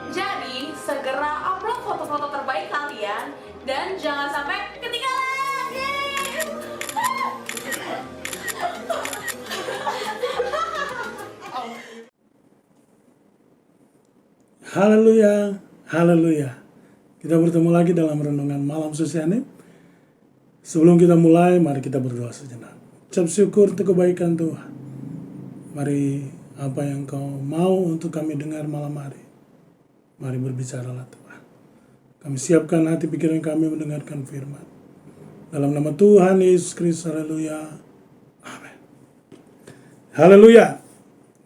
Jadi, segera upload foto-foto terbaik kalian dan jangan sampai ketinggalan. Yeay! Haleluya, haleluya. Kita bertemu lagi dalam renungan malam Susianib. Sebelum kita mulai, mari kita berdoa sejenak. Ucap syukur untuk kebaikan Tuhan. Mari apa yang Kau mau untuk kami dengar malam hari. Mari berbicaralah Tuhan. Kami siapkan hati pikiran kami mendengarkan firman. Dalam nama Tuhan Yesus Kristus, haleluya. Amin. Haleluya.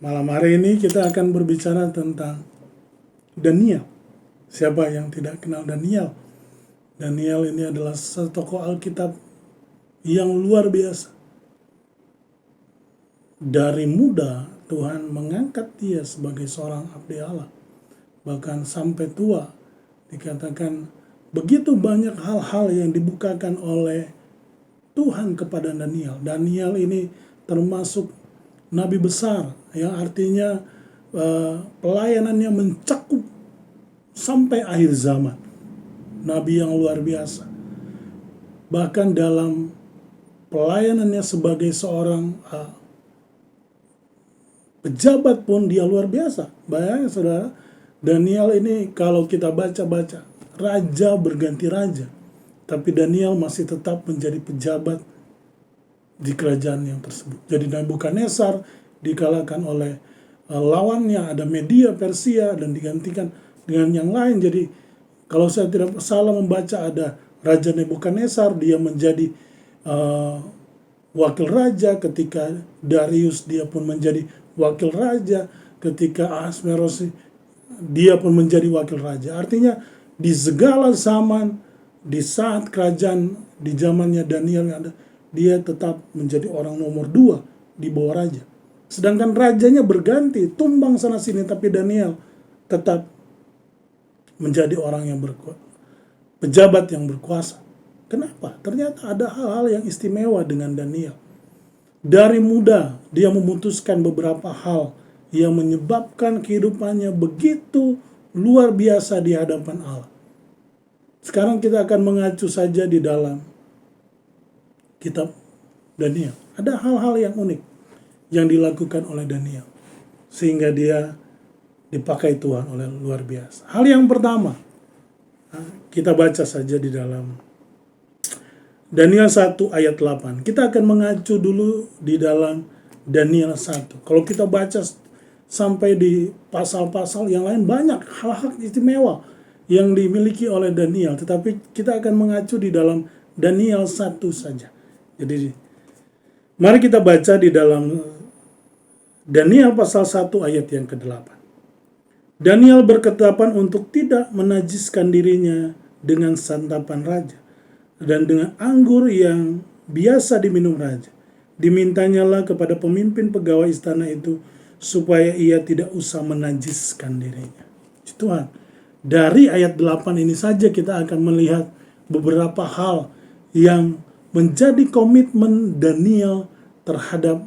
Malam hari ini kita akan berbicara tentang Daniel. Siapa yang tidak kenal Daniel? Daniel ini adalah satu tokoh Alkitab yang luar biasa. Dari muda Tuhan mengangkat dia sebagai seorang abdi Allah. Bahkan sampai tua dikatakan begitu banyak hal-hal yang dibukakan oleh Tuhan kepada Daniel. Daniel ini termasuk nabi besar yang artinya pelayanannya mencakup sampai akhir zaman. Nabi yang luar biasa. Bahkan dalam pelayanannya sebagai seorang pejabat pun dia luar biasa. Bayangkan saudara, Daniel ini kalau kita baca-baca, raja berganti raja. Tapi Daniel masih tetap menjadi pejabat di kerajaan yang tersebut. Jadi Nebukadnezar dikalahkan oleh lawannya, ada Media Persia, dan digantikan dengan yang lain. Jadi kalau saya tidak salah membaca, ada Raja Nebukadnezar, dia menjadi wakil raja. Ketika Darius, dia pun menjadi wakil raja. Ketika Ahasveros, dia pun menjadi wakil raja. Artinya di segala zaman, di saat kerajaan di zamannya Daniel ada, dia tetap menjadi orang nomor 2 di bawah raja. Sedangkan rajanya berganti, tumbang sana sini, tapi Daniel tetap menjadi orang yang pejabat yang berkuasa. Kenapa? Ternyata ada hal-hal yang istimewa dengan Daniel. Dari muda dia memutuskan beberapa hal yang menyebabkan kehidupannya begitu luar biasa di hadapan Allah. Sekarang kita akan mengacu saja di dalam kitab Daniel. Ada hal-hal yang unik yang dilakukan oleh Daniel sehingga dia dipakai Tuhan oleh luar biasa. Hal yang pertama, kita baca saja di dalam Daniel 1 ayat 8. Kita akan mengacu dulu di dalam Daniel 1. Kalau kita baca sampai di pasal-pasal yang lain, banyak hal-hal istimewa yang dimiliki oleh Daniel. Tetapi kita akan mengacu di dalam Daniel 1 saja. Jadi mari kita baca di dalam Daniel pasal 1 ayat yang ke-8. Daniel berketetapan untuk tidak menajiskan dirinya dengan santapan raja dan dengan anggur yang biasa diminum raja. Dimintanyalah kepada pemimpin pegawai istana itu supaya ia tidak usah menajiskan dirinya. Tuhan, dari ayat 8 ini saja kita akan melihat beberapa hal yang menjadi komitmen Daniel terhadap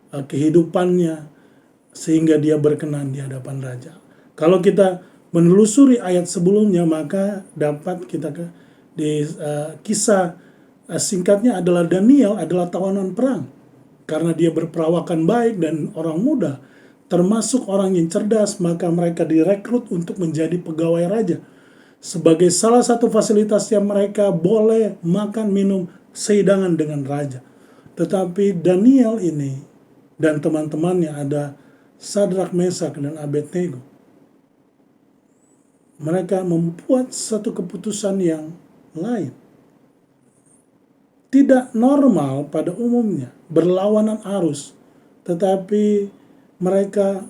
kehidupannya sehingga dia berkenan di hadapan raja. Kalau kita menelusuri ayat sebelumnya, maka dapat kita di kisah singkatnya adalah Daniel adalah tawanan perang. Karena dia berperawakan baik dan orang muda, termasuk orang yang cerdas, maka mereka direkrut untuk menjadi pegawai raja. sebagai salah satu fasilitas yang mereka boleh makan minum sehidangan dengan raja. Tetapi Daniel ini dan teman-temannya, ada Sadrak, Mesak, dan Abednego, mereka membuat satu keputusan yang lain. Tidak normal pada umumnya, berlawanan arus, tetapi mereka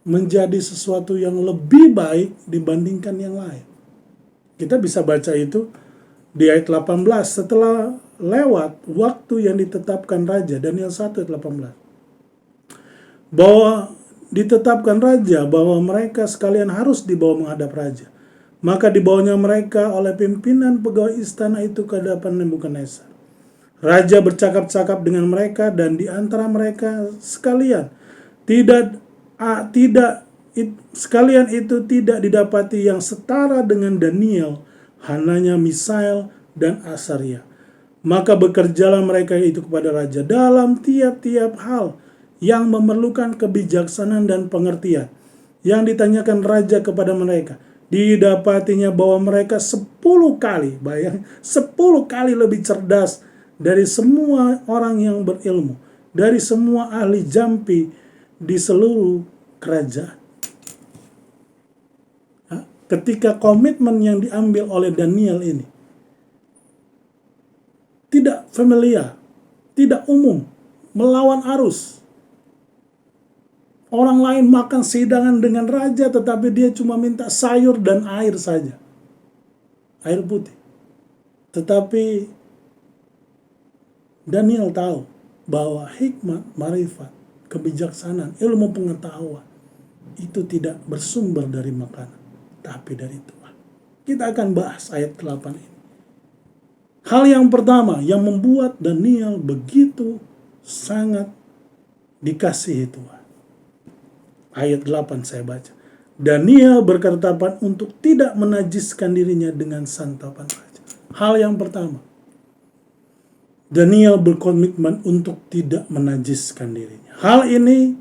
menjadi sesuatu yang lebih baik dibandingkan yang lain. Kita bisa baca itu di ayat 18, setelah lewat waktu yang ditetapkan raja, Daniel 1 ayat 18. Bahwa ditetapkan raja, bahwa mereka sekalian harus dibawa menghadap raja. Maka dibawanya mereka oleh pimpinan pegawai istana itu ke hadapan Nebukadnezar. Raja bercakap-cakap dengan mereka, dan di antara mereka sekalian sekalian itu tidak didapati yang setara dengan Daniel, Hananya, Misael, dan Asaria. Maka bekerjalah mereka itu kepada raja dalam tiap-tiap hal yang memerlukan kebijaksanaan dan pengertian. Yang ditanyakan raja kepada mereka, didapatinya bahwa mereka 10 kali, 10 kali lebih cerdas dari semua orang yang berilmu, dari semua ahli jampi di seluruh kerajaan. Ketika komitmen yang diambil oleh Daniel ini tidak familiar, tidak umum, melawan arus. Orang lain makan sehidangan dengan raja, tetapi dia cuma minta sayur dan air saja, air putih. Tetapi Daniel tahu bahwa hikmat, marifat, kebijaksanaan, ilmu pengetahuan itu tidak bersumber dari makanan, tapi dari Tuhan. Kita akan bahas ayat 8 ini. Hal yang pertama yang membuat Daniel begitu sangat dikasihi Tuhan. Ayat 8 saya baca. Daniel berketetapan untuk tidak menajiskan dirinya dengan santapan raja. Hal yang pertama, Daniel berkomitmen untuk tidak menajiskan dirinya. Hal ini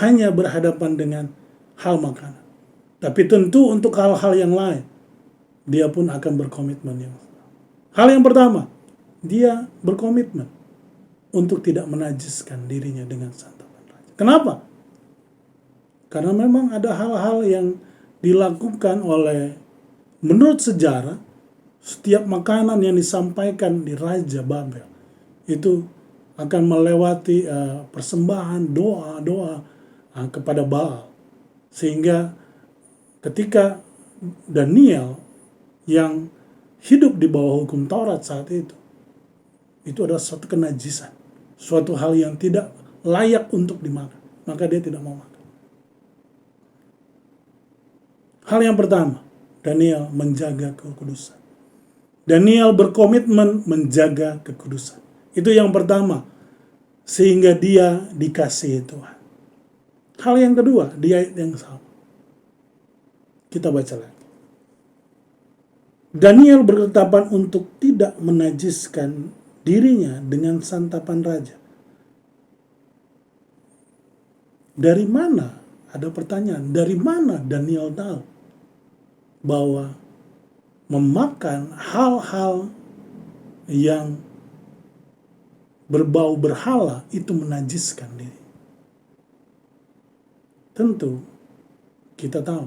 hanya berhadapan dengan hal makanan. Tapi tentu untuk hal-hal yang lain, dia pun akan berkomitmen yang sama. Hal yang pertama, dia berkomitmen untuk tidak menajiskan dirinya dengan santapan raja. Kenapa? Karena memang ada hal-hal yang dilakukan oleh, menurut sejarah, setiap makanan yang disampaikan di Raja Babel itu akan melewati persembahan, doa-doa kepada Baal. Sehingga ketika Daniel yang hidup di bawah hukum Taurat saat itu adalah suatu kenajisan, suatu hal yang tidak layak untuk dimakan, maka dia tidak mau makan. Hal yang pertama, Daniel menjaga kekudusan. Daniel berkomitmen menjaga kekudusan. Itu yang pertama, sehingga dia dikasihi Tuhan. Hal yang kedua, di ayat yang sama, kita baca lagi. Daniel berketetapan untuk tidak menajiskan dirinya dengan santapan raja. Dari mana? Ada pertanyaan, dari mana Daniel tahu bahwa memakan hal-hal yang berbau berhala itu menajiskan diri? Tentu kita tahu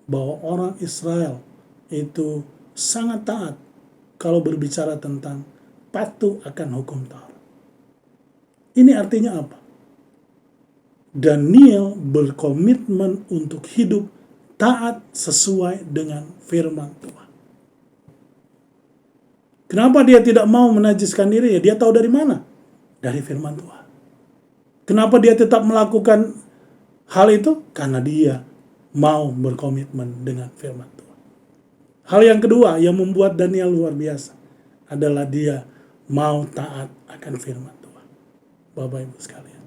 bahwa orang Israel itu sangat taat kalau berbicara tentang patuh akan hukum Taurat. Ini artinya apa? Daniel berkomitmen untuk hidup taat sesuai dengan firman Tuhan. Kenapa dia tidak mau menajiskan dirinya? Dia tahu dari mana? Dari firman Tuhan. Kenapa dia tetap melakukan hal itu? Karena dia mau berkomitmen dengan firman Tuhan. Hal yang kedua yang membuat Daniel luar biasa adalah dia mau taat akan firman Tuhan. Bapak Ibu sekalian,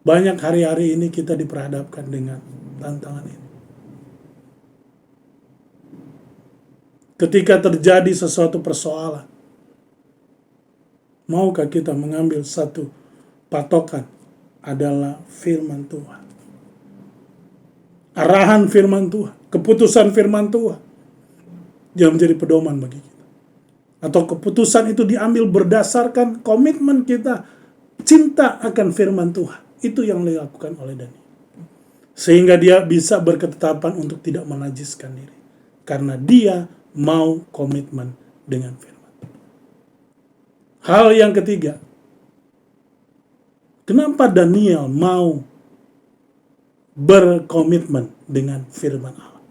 banyak hari-hari ini kita diperhadapkan dengan tantangan ini. Ketika terjadi sesuatu persoalan, maukah kita mengambil satu patokan adalah firman Tuhan? arahan firman Tuhan, keputusan firman Tuhan yang menjadi pedoman bagi kita. Atau keputusan itu diambil berdasarkan komitmen kita cinta akan firman Tuhan. Itu yang dilakukan oleh Daniel. Sehingga dia bisa berketetapan untuk tidak menajiskan diri. Karena dia mau komitmen dengan firman Tuhan. Hal yang ketiga, kenapa Daniel mau berkomitmen dengan firman Allah?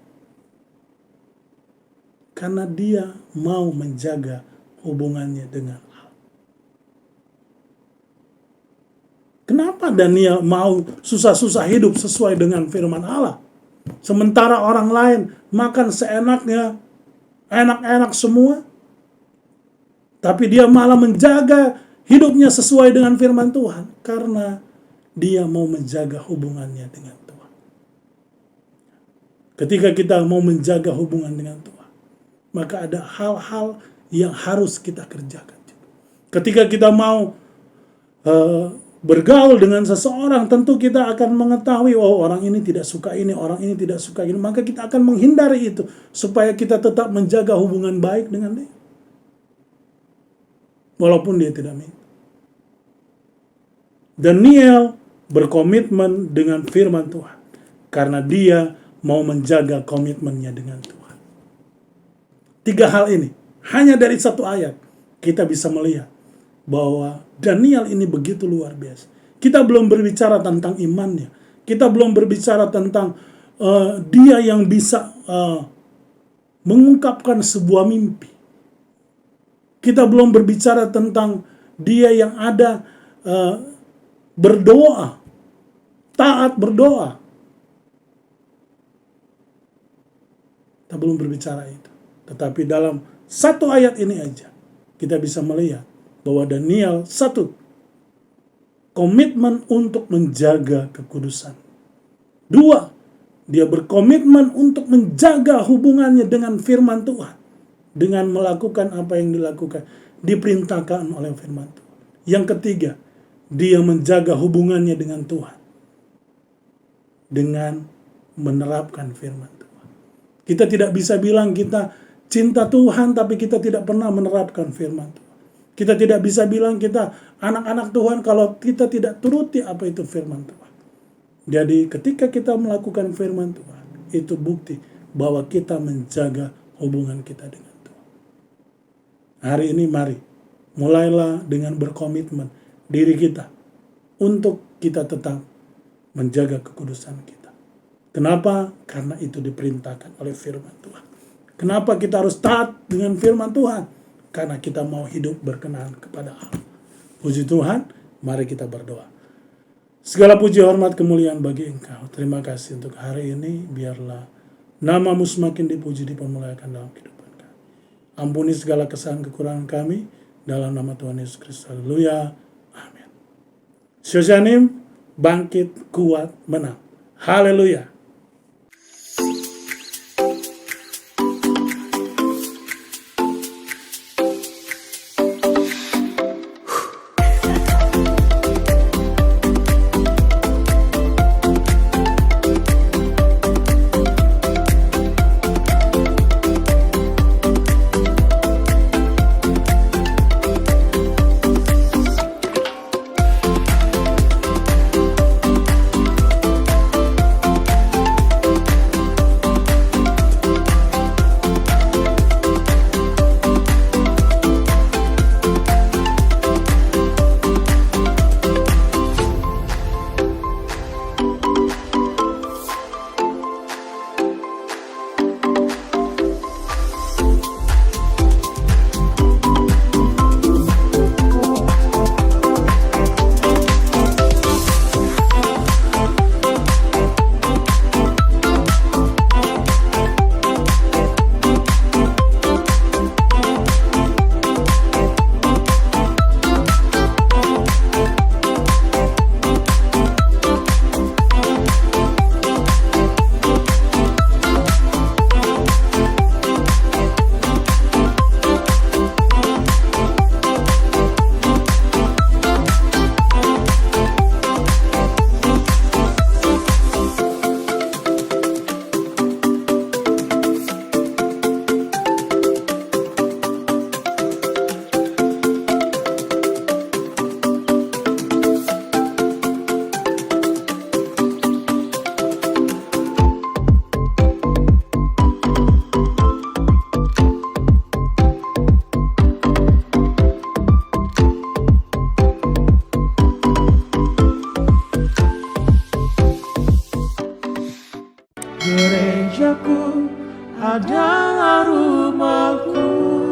Karena dia mau menjaga hubungannya dengan Allah. Kenapa Daniel mau susah-susah hidup sesuai dengan firman Allah? Sementara orang lain makan seenaknya, enak-enak semua. Tapi dia malah menjaga hidupnya sesuai dengan firman Tuhan. Karena dia mau menjaga hubungannya dengan Tuhan. Ketika kita mau menjaga hubungan dengan Tuhan, maka ada hal-hal yang harus kita kerjakan. Ketika kita mau bergaul dengan seseorang, tentu kita akan mengetahui, oh orang ini tidak suka ini, orang ini tidak suka ini. Maka kita akan menghindari itu, supaya kita tetap menjaga hubungan baik dengan dia. Walaupun dia tidak minta. Daniel berkomitmen dengan firman Tuhan. Karena dia mau menjaga komitmennya dengan Tuhan. 3 hal ini, hanya dari 1 ayat, kita bisa melihat bahwa Daniel ini begitu luar biasa. Kita belum berbicara tentang imannya. Kita belum berbicara tentang dia yang bisa mengungkapkan sebuah mimpi. Kita belum berbicara tentang dia yang ada berdoa, taat berdoa. Kita belum berbicara itu. Tetapi dalam 1 ayat ini aja, kita bisa melihat bahwa Daniel 1, komitmen untuk menjaga kekudusan. 2, dia berkomitmen untuk menjaga hubungannya dengan firman Tuhan. Dengan melakukan apa yang dilakukan, diperintahkan oleh firman Tuhan. Yang ketiga, dia menjaga hubungannya dengan Tuhan. Dengan menerapkan firman Tuhan. Kita tidak bisa bilang kita cinta Tuhan, tapi kita tidak pernah menerapkan firman Tuhan. Kita tidak bisa bilang kita anak-anak Tuhan kalau kita tidak turuti apa itu firman Tuhan. Jadi ketika kita melakukan firman Tuhan, itu bukti bahwa kita menjaga hubungan kita dengan Tuhan. Hari ini mari, mulailah dengan berkomitmen diri kita untuk kita tetap menjaga kekudusan kita. Kenapa? Karena itu diperintahkan oleh firman Tuhan. Kenapa kita harus taat dengan firman Tuhan? Karena kita mau hidup berkenan kepada Allah. Puji Tuhan, mari kita berdoa. Segala puji, hormat, kemuliaan bagi Engkau. Terima kasih untuk hari ini. Biarlah nama-Mu semakin dipuji, dipermuliakan dalam kehidupan kami. Ampuni segala kesalahan kekurangan kami. Dalam nama Tuhan Yesus Kristus. Haleluya. Amin. Syosyanim, bangkit, kuat, menang. Haleluya. gerejaku adalah rumahku.